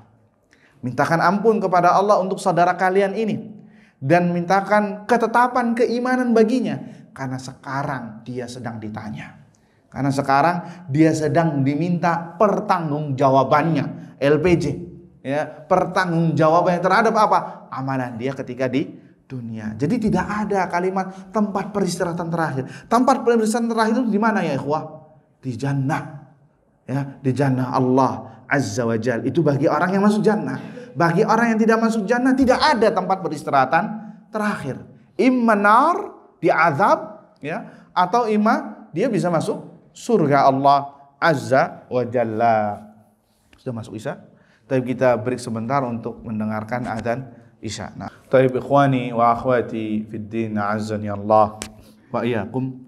[SPEAKER 1] Mintakan ampun kepada Allah untuk saudara kalian ini dan mintakan ketetapan keimanan baginya, karena sekarang dia sedang ditanya. Karena sekarang dia sedang diminta pertanggungjawabannya, LPJ. Ya, pertanggungjawabannya terhadap apa? Amalan dia ketika di dunia. Jadi tidak ada kalimat tempat peristirahatan terakhir. Tempat peristirahatan terakhir itu di mana ya ikhwah? Di jannah. Ya, di jannah Allah Azza wa Jalla. Itu bagi orang yang masuk jannah. Bagi orang yang tidak masuk jannah tidak ada tempat peristirahatan terakhir. Imma nar, diazab, ya, atau imma dia bisa masuk surga Allah Azza wa Jalla. Sudah masuk Isya? Tapi kita break sebentar untuk mendengarkan azan Isya. Nah, taib ikhwani wa akhwati fid din, azani Allah wa iyyakum.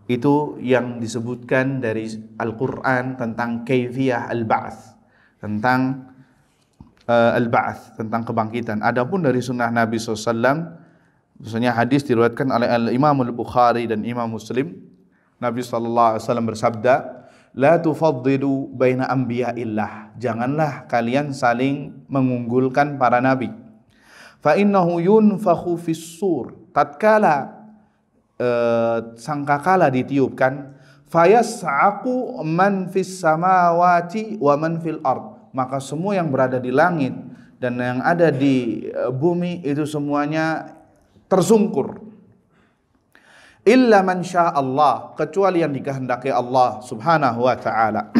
[SPEAKER 1] Itu yang disebutkan dari Al-Qur'an tentang kaifiyah al-ba'ts, tentang al-ba'ts, tentang kebangkitan. Adapun dari sunnah Nabi SAW, misalnya hadis diriwayatkan oleh Imam Al-Bukhari dan Imam Muslim, Nabi SAW bersabda, la tufaddilu baina anbiya'illah. Janganlah kalian saling mengunggulkan para nabi. Fa innahu yunfakhu fis sur. Tatkala sangkakala ditiupkan, fayas'aqu man fis samawati wa man fil ard. Maka semua yang berada di langit dan yang ada di bumi itu semuanya tersungkur. Illa man syaa Allah, kecuali yang dikehendaki Allah Subhanahu wa taala.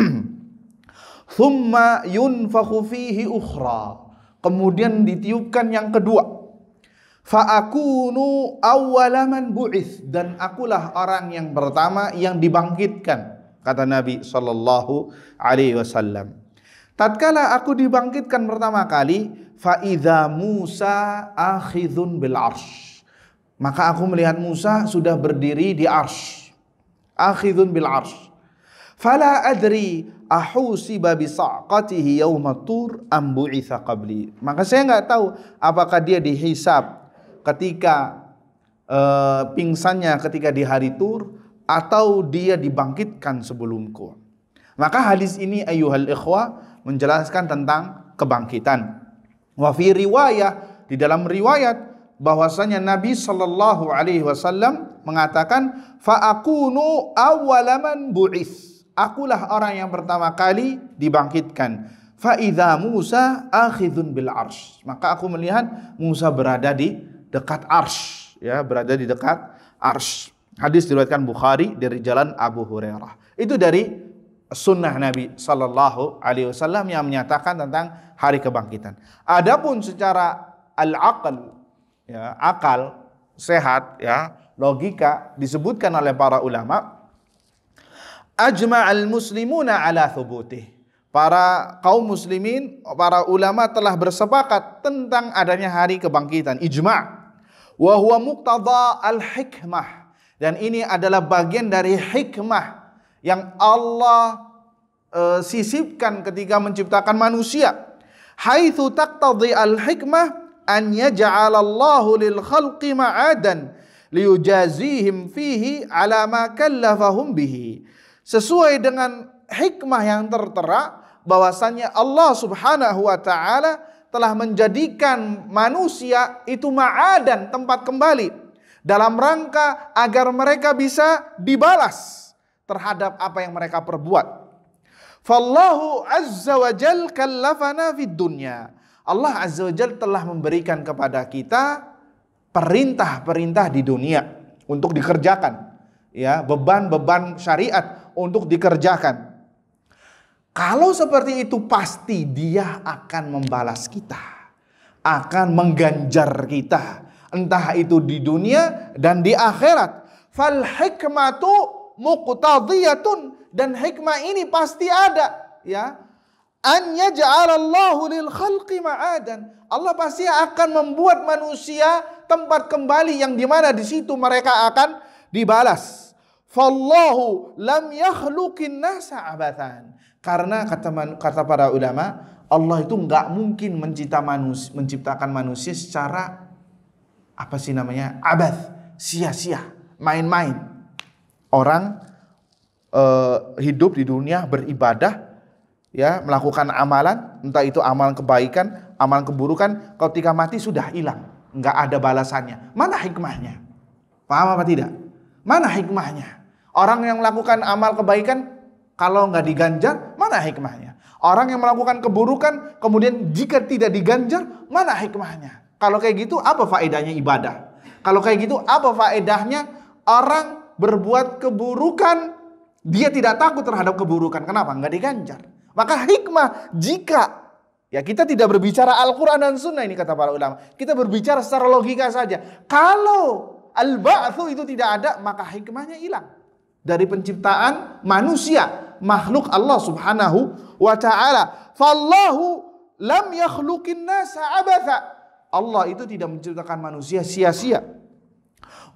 [SPEAKER 1] Thumma yunfakhu fihi ukhra. Kemudian ditiupkan yang kedua. Fa akunu awwala man bu'its, dan akulah orang yang pertama yang dibangkitkan, kata Nabi sallallahu alaihi wasallam. Tatkala aku dibangkitkan pertama kali, fa idza Musa akhidhun bil arsy. Maka aku melihat Musa sudah berdiri di arsy. Akhidhun bil arsy. Fala adri ahusiba bi saqatihi yaumat tur am bu'itsa qabli. Maka saya enggak tahu apakah dia dihisab ketika pingsannya ketika di hari Tur atau dia dibangkitkan sebelumku. Maka hadis ini ayyuhal ikhwah menjelaskan tentang kebangkitan. Wa fi riwayah, di dalam riwayat bahwasanya Nabi sallallahu alaihi wasallam mengatakan, fa akunu awwalaman bu'its. Akulah orang yang pertama kali dibangkitkan. Fa idza Musa akhidhun bil arsy. Maka aku melihat Musa berada di dekat arsy, ya, berada di dekat arsy. Hadis diriwayatkan Bukhari dari jalan Abu Hurairah. Itu dari sunnah Nabi sallallahu alaihi wasallam yang menyatakan tentang hari kebangkitan. Adapun secara al-aql, ya, akal sehat, ya, logika, disebutkan oleh para ulama, ajma'al muslimuna ala thubutih. Para kaum muslimin, para ulama telah bersepakat tentang adanya hari kebangkitan, ijma'. Wa huwa muqtada al-hikmah, dan ini adalah bagian dari hikmah yang Allah sisipkan ketika menciptakan manusia. Haitsu taqtadi al-hikmah an yaj'alallahu lil khalqi ma'adan liyujazihim fihi ala ma kallafahum bihi. Sesuai dengan hikmah yang tertera bahwasannya Allah Subhanahu wa taala telah menjadikan manusia itu ma'adan, tempat kembali, dalam rangka agar mereka bisa dibalas terhadap apa yang mereka perbuat. Fallahu azza wa jal kallafana fid dunya. Allah Azza wa Jalla telah memberikan kepada kita perintah-perintah di dunia untuk dikerjakan, ya, beban-beban syariat untuk dikerjakan. Kalau seperti itu pasti Dia akan membalas kita, akan mengganjar kita, entah itu di dunia dan di akhirat. Fal hikmatu muqtadiyatun, dan hikmah ini pasti ada, ya. An yaj'alallahu lil khalqi ma'adan. Allah pasti akan membuat manusia tempat kembali yang dimana di situ mereka akan dibalas. Fallahu lam yakhluqin nasa abathan. Karena kata para ulama, Allah itu nggak mungkin menciptakan manusia secara abath, sia-sia, main-main. Orang hidup di dunia beribadah, ya, melakukan amalan, entah itu amalan kebaikan, amalan keburukan, ketika mati sudah hilang, nggak ada balasannya. Mana hikmahnya? Paham apa tidak? Mana hikmahnya? Orang yang melakukan amal kebaikan, kalau nggak diganjar, mana hikmahnya? Orang yang melakukan keburukan, kemudian jika tidak diganjar, mana hikmahnya? Kalau kayak gitu, apa faedahnya ibadah? Kalau kayak gitu, apa faedahnya orang berbuat keburukan, dia tidak takut terhadap keburukan? Kenapa? Nggak diganjar. Maka hikmah, jika ya kita tidak berbicara Al-Quran dan Sunnah ini kata para ulama, kita berbicara secara logika saja. Kalau al-ba'tsu itu tidak ada, maka hikmahnya hilang dari penciptaan manusia, makhluk Allah Subhanahu wa ta'ala. Fallahu lam yakhluqin nasa abatha. Allah itu tidak menciptakan manusia sia-sia.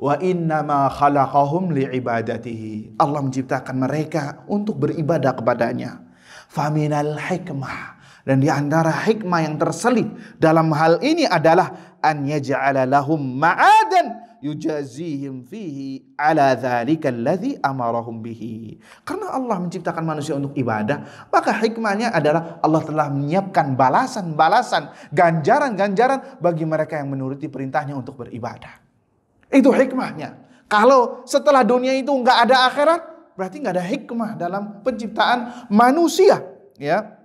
[SPEAKER 1] Wa innama khalaqahum li'ibadatihi. Allah menciptakan mereka untuk beribadah kepadanya. Faminal hikmah, dan di antara hikmah yang terselip dalam hal ini adalah an yaj'ala lahum ma'adan yujazihim fihi ala dzalika alladzi amarahum bihi. Karena Allah menciptakan manusia untuk ibadah, maka hikmahnya adalah Allah telah menyiapkan balasan-balasan, ganjaran-ganjaran bagi mereka yang menuruti perintahnya untuk beribadah. Itu hikmahnya. Kalau setelah dunia itu enggak ada akhirat, berarti enggak ada hikmah dalam penciptaan manusia, ya.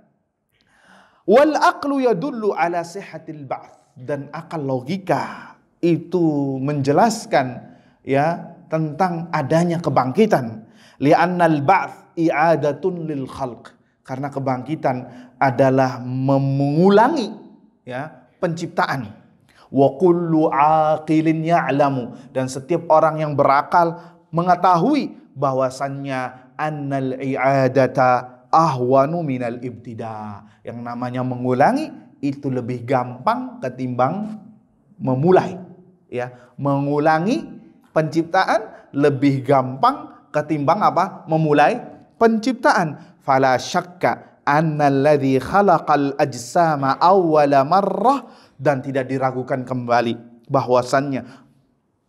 [SPEAKER 1] Wal aqlu yadullu ala sihhatil ba'ts, dan akal logika itu menjelaskan, ya, tentang adanya kebangkitan. Li'annal ba'ts i'adatun lil khalq, karena kebangkitan adalah mengulangi, ya, penciptaan. Wa kullu aqilin ya'lamu, dan setiap orang yang berakal mengetahui bahwasannya annal i'adata ahwanu minal ibtida. Yang namanya mengulangi itu lebih gampang ketimbang memulai, ya. Mengulangi penciptaan lebih gampang ketimbang memulai penciptaan. Fala syakka annalladzi khalaqal ajsama awwala marrah, dan tidak diragukan kembali bahwasannya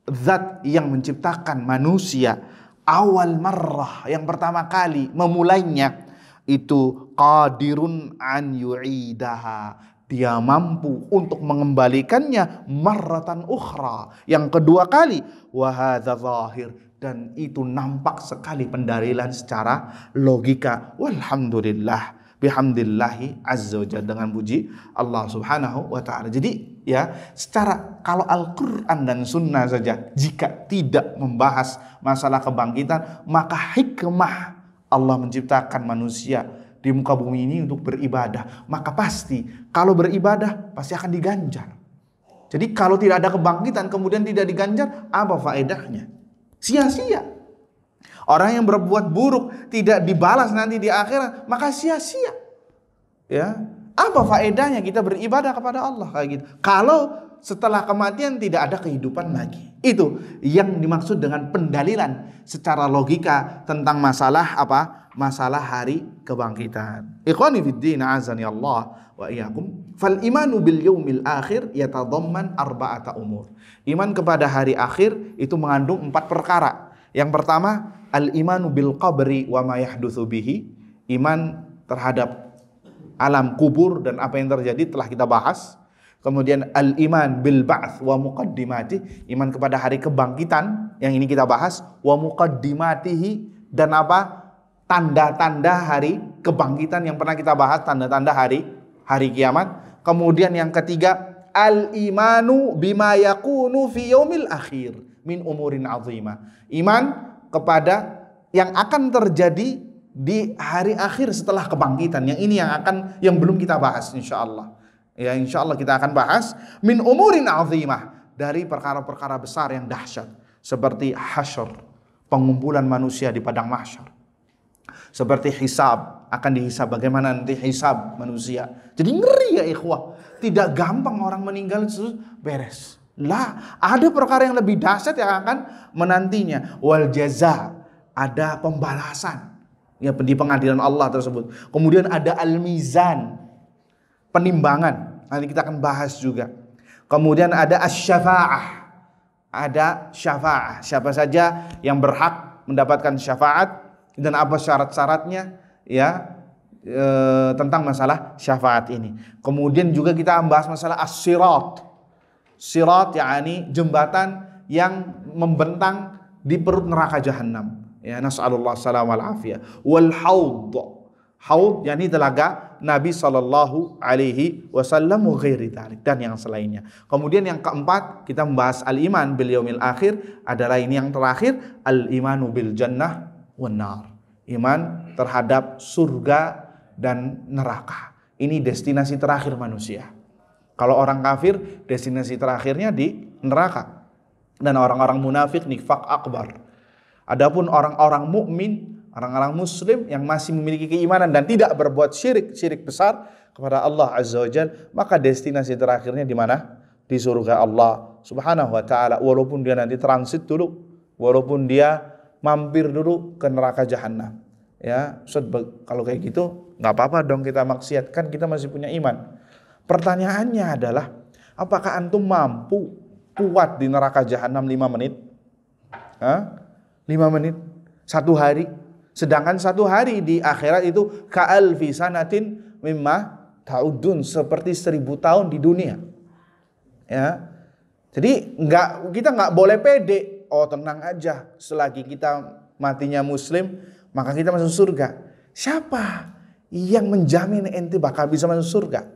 [SPEAKER 1] zat yang menciptakan manusia awal marrah, yang pertama kali memulainya, itu qadirun an yu'idaha, dia mampu untuk mengembalikannya marratan ukhra, yang kedua kali. Wa hadza zahir, dan itu nampak sekali pendalilan secara logika. Walhamdulillah bihamdillahi azza wajalla, dengan puji Allah Subhanahu wa ta'ala. Jadi, ya, secara kalau Al-Quran dan Sunnah saja jika tidak membahas masalah kebangkitan, maka hikmah Allah menciptakan manusia di muka bumi ini untuk beribadah, maka pasti kalau beribadah pasti akan diganjar. Jadi kalau tidak ada kebangkitan kemudian tidak diganjar, apa faedahnya? Sia-sia. Orang yang berbuat buruk tidak dibalas nanti di akhirat, maka sia-sia. Ya, apa faedahnya kita beribadah kepada Allah kayak gitu? Kalau setelah kematian tidak ada kehidupan lagi. Itu yang dimaksud dengan pendalilan secara logika tentang masalah masalah hari kebangkitan. Ikhwani fiddin, azani Allah wa iyyakum. Fal imanu bil yaumil akhir yatadamman arba'ata umur. Iman kepada hari akhir itu mengandung 4 perkara. Yang pertama, al-imanu bil qabri wa ma yahdutsu bihi. Iman terhadap alam kubur dan apa yang terjadi telah kita bahas. Kemudian al-iman bil ba'ts wa muqaddimati, iman kepada hari kebangkitan yang ini kita bahas, wa muqaddimatihi, dan tanda-tanda hari kebangkitan yang pernah kita bahas, tanda-tanda hari kiamat. Kemudian yang ketiga, al-imanu bima yakunu fi yaumil akhir min umurin azimah. Iman kepada yang akan terjadi di hari akhir setelah kebangkitan. Yang ini yang belum kita bahas insyaallah. Ya, insyaallah kita akan bahas min umurin azimah, dari perkara-perkara besar yang dahsyat seperti hasyr, pengumpulan manusia di padang mahsyar. Seperti hisab, akan dihisab, bagaimana nanti hisab manusia. Jadi ngeri ya ikhwah. Tidak gampang orang meninggal terus beres. Lah, ada perkara yang lebih dahsyat yang akan menantinya. Wal jaza, ada pembalasan ya di pengadilan Allah tersebut. Kemudian ada al-mizan, penimbangan. Nanti kita akan bahas juga. Kemudian ada asy-syafa'ah. Ada syafaat. Siapa saja yang berhak mendapatkan syafaat dan apa syarat-syaratnya ya tentang masalah syafaat ini. Kemudian juga kita membahas masalah as-sirat. Sirat yakni jembatan yang membentang di perut neraka jahanam. Ya, nas'alullah salam wal afiyah. Wal haud. Haud yakni telaga Nabi sallallahu alaihi wasallam wa ghairi dzalik, dan yang selainnya. Kemudian yang keempat kita membahas al-iman bil yaumil akhir, adalah ini yang terakhir, al-imanu bil jannah wan nar. Iman terhadap surga dan neraka. Ini destinasi terakhir manusia. Kalau orang kafir destinasi terakhirnya di neraka. Dan orang-orang munafik nifaq akbar. Adapun orang-orang mukmin, orang-orang muslim yang masih memiliki keimanan dan tidak berbuat syirik besar kepada Allah Azza wa Jalla, maka destinasi terakhirnya di mana? Di surga Allah Subhanahu wa taala, walaupun dia nanti transit dulu, walaupun dia mampir dulu ke neraka jahanam. Ya, Ustaz, kalau kayak gitu nggak apa-apa dong kita maksiat, kan kita masih punya iman. Pertanyaannya adalah, apakah antum mampu kuat di neraka jahanam 5 menit? 5 menit? 1 hari? Sedangkan 1 hari di akhirat itu ka'alfi sanatin mimma ta'udun, seperti 1000 tahun di dunia. Ya. Jadi kita nggak boleh pede. Oh, tenang aja, selagi kita matinya muslim, maka kita masuk surga. Siapa yang menjamin ente bakal bisa masuk surga?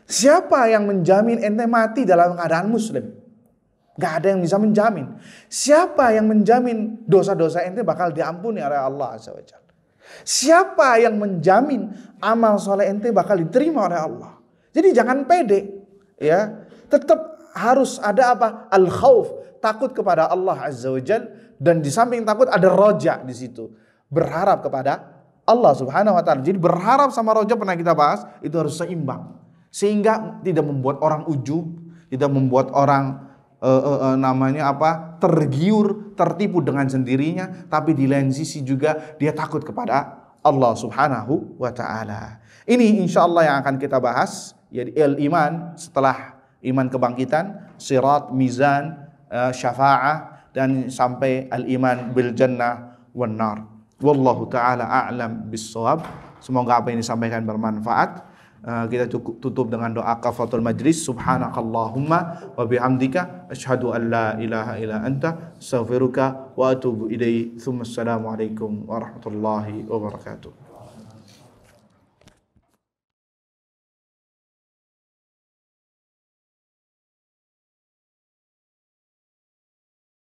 [SPEAKER 1] Siapa yang menjamin ente mati dalam keadaan muslim? Gak ada yang bisa menjamin. Siapa yang menjamin dosa-dosa ente bakal diampuni oleh Allah Azza wa Jalla? Siapa yang menjamin amal soleh ente bakal diterima oleh Allah? Jadi jangan pede, ya. Tetap harus ada apa? Al-khauf, takut kepada Allah Azza wa Jalla, dan di samping takut ada roja di situ. Berharap kepada Allah Subhanahu wa taala. Jadi berharap sama roja pernah kita bahas, itu harus seimbang. Sehingga tidak membuat orang ujub, tidak membuat orang tergiur, tertipu dengan sendirinya, tapi di lain sisi juga dia takut kepada Allah Subhanahu wa taala. Ini insyaallah yang akan kita bahas, yaitu al-iman setelah iman kebangkitan, sirat, mizan, syafa'ah, dan sampai al-iman bil jannah wan nar. Wallahu taala a'lam bis-shawab. Semoga apa yang disampaikan bermanfaat. Kita tutup dengan doa kafaratul majlis. Subhanakallahumma wa bihamdika asyhadu an la ilaha illa anta astaghfiruka wa atubu ilaik. Assalamualaikum warahmatullahi wabarakatuh.